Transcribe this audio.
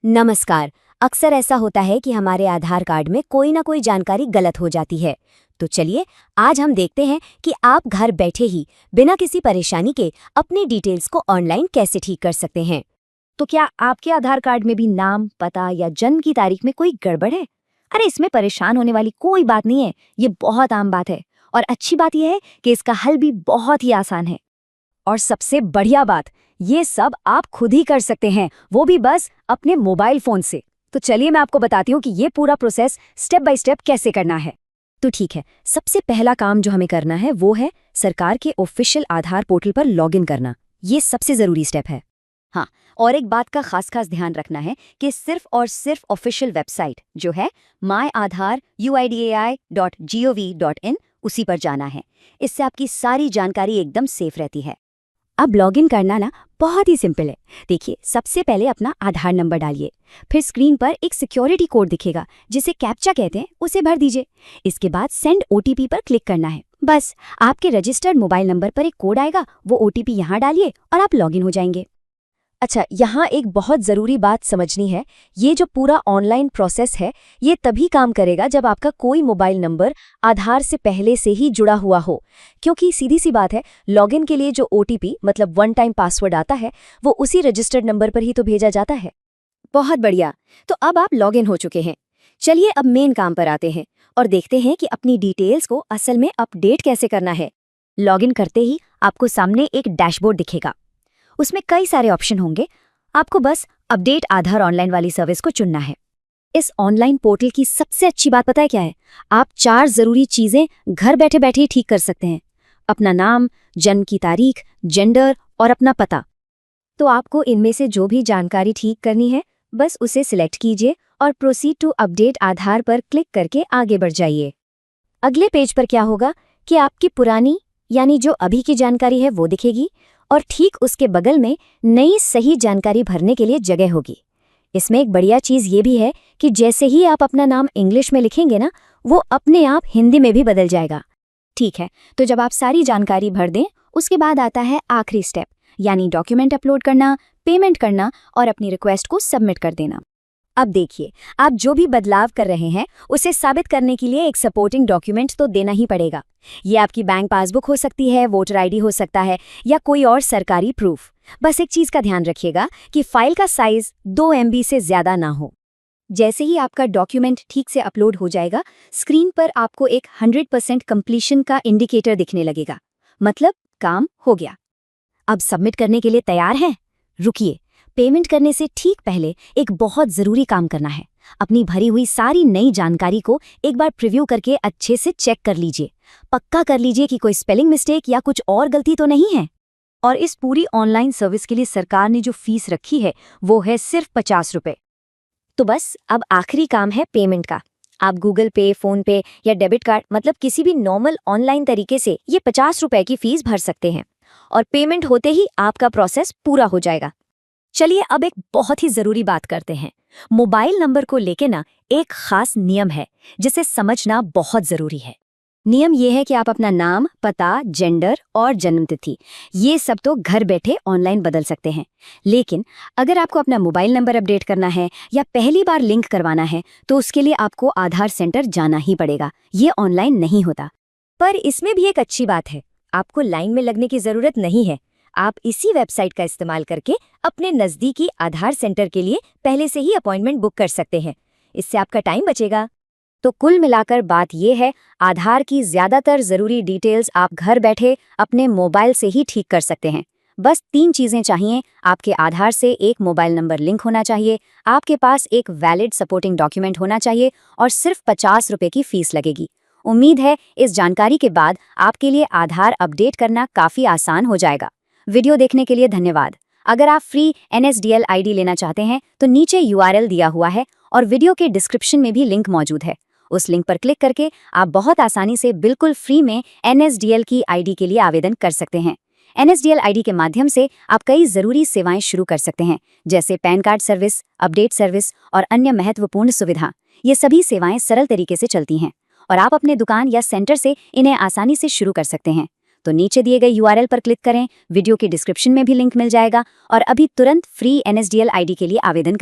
नमस्कार। अक्सर ऐसा होता है कि हमारे आधार कार्ड में कोई ना कोई जानकारी गलत हो जाती है। तो चलिए आज हम देखते हैं कि आप घर बैठे ही बिना किसी परेशानी के अपनी डिटेल्स को ऑनलाइन कैसे ठीक कर सकते हैं। तो क्या आपके आधार कार्ड में भी नाम, पता या जन्म की तारीख में कोई गड़बड़ है? अरे इसमें परेशान होने वाली कोई बात नहीं है, ये बहुत आम बात है। और अच्छी बात यह है कि इसका हल भी बहुत ही आसान है। और सबसे बढ़िया बात, ये सब आप खुद ही कर सकते हैं, वो भी बस अपने मोबाइल फोन से। तो चलिए मैं आपको बताती हूँ कि ये पूरा प्रोसेस स्टेप बाय स्टेप कैसे करना है। तो ठीक है, सबसे पहला काम जो हमें करना है वो है सरकार के ऑफिशियल आधार पोर्टल पर लॉगिन करना। ये सबसे ज़रूरी स्टेप है। हाँ, और एक बात का खास ध्यान रखना है कि सिर्फ और सिर्फ ऑफिशियल वेबसाइट जो है myAadhar.uidi.gov.in उसी पर जाना है। इससे आपकी सारी जानकारी एकदम सेफ रहती है। अब लॉगिन करना ना बहुत ही सिंपल है। देखिए, सबसे पहले अपना आधार नंबर डालिए, फिर स्क्रीन पर एक सिक्योरिटी कोड दिखेगा जिसे कैप्चा कहते हैं, उसे भर दीजिए। इसके बाद सेंड ओटीपी पर क्लिक करना है। बस आपके रजिस्टर्ड मोबाइल नंबर पर एक कोड आएगा, वो ओटीपी यहाँ डालिए और आप लॉगिन हो जाएंगे। अच्छा, यहाँ एक बहुत ज़रूरी बात समझनी है। ये जो पूरा ऑनलाइन प्रोसेस है, ये तभी काम करेगा जब आपका कोई मोबाइल नंबर आधार से पहले से ही जुड़ा हुआ हो, क्योंकि सीधी सी बात है, लॉगिन के लिए जो ओटीपी मतलब वन टाइम पासवर्ड आता है, वो उसी रजिस्टर्ड नंबर पर ही तो भेजा जाता है। बहुत बढ़िया। तो अब आप लॉगिन हो चुके हैं। चलिए अब मेन काम पर आते हैं और देखते हैं कि अपनी डिटेल्स को असल में अपडेट कैसे करना है। लॉगिन करते ही आपको सामने एक डैशबोर्ड दिखेगा। उसमें कई सारे ऑप्शन होंगे। आपको बस अपडेट आधार ऑनलाइन वाली सर्विस को चुनना है। इस ऑनलाइन पोर्टल की सबसे अच्छी बात पता है क्या है? आप 4 ज़रूरी चीज़ें घर बैठे बैठे ही ठीक कर सकते हैं। अपना नाम, जन्म की तारीख, जेंडर और अपना पता। तो आपको इनमें से जो भी जानकारी ठीक करनी है, बस उसे सिलेक्ट कीजिए और प्रोसीड टू अपडेट आधार पर क्लिक करके आगे बढ़ जाइए। अगले पेज पर क्या होगा कि आपकी पुरानी यानी जो अभी की जानकारी है वो दिखेगी और ठीक उसके बगल में नई सही जानकारी भरने के लिए जगह होगी। इसमें एक बढ़िया चीज़ ये भी है कि जैसे ही आप अपना नाम इंग्लिश में लिखेंगे ना, वो अपने आप हिंदी में भी बदल जाएगा। ठीक है, तो जब आप सारी जानकारी भर दें, उसके बाद आता है आखिरी स्टेप, यानी डॉक्यूमेंट अपलोड करना, पेमेंट करना और अपनी रिक्वेस्ट को सबमिट कर देना। अब देखिए, आप जो भी बदलाव कर रहे हैं उसे साबित करने के लिए एक सपोर्टिंग डॉक्यूमेंट तो देना ही पड़ेगा। ये आपकी बैंक पासबुक हो सकती है, वोटर आईडी हो सकता है या कोई और सरकारी प्रूफ। बस एक चीज़ का ध्यान रखिएगा कि फाइल का साइज 2 MB से ज़्यादा ना हो। जैसे ही आपका डॉक्यूमेंट ठीक से अपलोड हो जाएगा, स्क्रीन पर आपको एक 100% कंप्लीशन का इंडिकेटर दिखने लगेगा, मतलब काम हो गया। अब सबमिट करने के लिए तैयार हैं? रुकिए, पेमेंट करने से ठीक पहले एक बहुत ज़रूरी काम करना है। अपनी भरी हुई सारी नई जानकारी को एक बार प्रीव्यू करके अच्छे से चेक कर लीजिए। पक्का कर लीजिए कि कोई स्पेलिंग मिस्टेक या कुछ और गलती तो नहीं है। और इस पूरी ऑनलाइन सर्विस के लिए सरकार ने जो फीस रखी है वो है सिर्फ 50 रुपये। तो बस अब आखिरी काम है पेमेंट का। आप गूगल पे, फ़ोन पे या डेबिट कार्ड मतलब किसी भी नॉर्मल ऑनलाइन तरीके से ये 50 रुपये की फ़ीस भर सकते हैं और पेमेंट होते ही आपका प्रोसेस पूरा हो जाएगा। चलिए अब एक बहुत ही ज़रूरी बात करते हैं। मोबाइल नंबर को लेके ना एक खास नियम है जिसे समझना बहुत ज़रूरी है। नियम ये है कि आप अपना नाम, पता, जेंडर और जन्मतिथि ये सब तो घर बैठे ऑनलाइन बदल सकते हैं। लेकिन अगर आपको अपना मोबाइल नंबर अपडेट करना है या पहली बार लिंक करवाना है तो उसके लिए आपको आधार सेंटर जाना ही पड़ेगा। ये ऑनलाइन नहीं होता। पर इसमें भी एक अच्छी बात है, आपको लाइन में लगने की ज़रूरत नहीं है। आप इसी वेबसाइट का इस्तेमाल करके अपने नज़दीकी आधार सेंटर के लिए पहले से ही अपॉइंटमेंट बुक कर सकते हैं। इससे आपका टाइम बचेगा। तो कुल मिलाकर बात यह है, आधार की ज़्यादातर ज़रूरी डिटेल्स आप घर बैठे अपने मोबाइल से ही ठीक कर सकते हैं। बस 3 चीज़ें चाहिए। आपके आधार से एक मोबाइल नंबर लिंक होना चाहिए, आपके पास एक वैलिड सपोर्टिंग डॉक्यूमेंट होना चाहिए और सिर्फ 50 रुपये की फ़ीस लगेगी। उम्मीद है इस जानकारी के बाद आपके लिए आधार अपडेट करना काफ़ी आसान हो जाएगा। वीडियो देखने के लिए धन्यवाद। अगर आप फ्री NSDL ID लेना चाहते हैं तो नीचे URL दिया हुआ है और वीडियो के डिस्क्रिप्शन में भी लिंक मौजूद है। उस लिंक पर क्लिक करके आप बहुत आसानी से बिल्कुल फ्री में NSDL की ID के लिए आवेदन कर सकते हैं। NSDL ID के माध्यम से आप कई ज़रूरी सेवाएं शुरू कर सकते हैं, जैसे pan card service, update service और अन्य महत्वपूर्ण सुविधा। ये सभी सेवाएं सरल तरीके से चलती हैं और आप अपने दुकान या सेंटर से इन्हें आसानी से शुरू कर सकते हैं। तो नीचे दिए गए URL पर क्लिक करें, वीडियो के डिस्क्रिप्शन में भी लिंक मिल जाएगा और अभी तुरंत फ्री NSDL ID के लिए आवेदन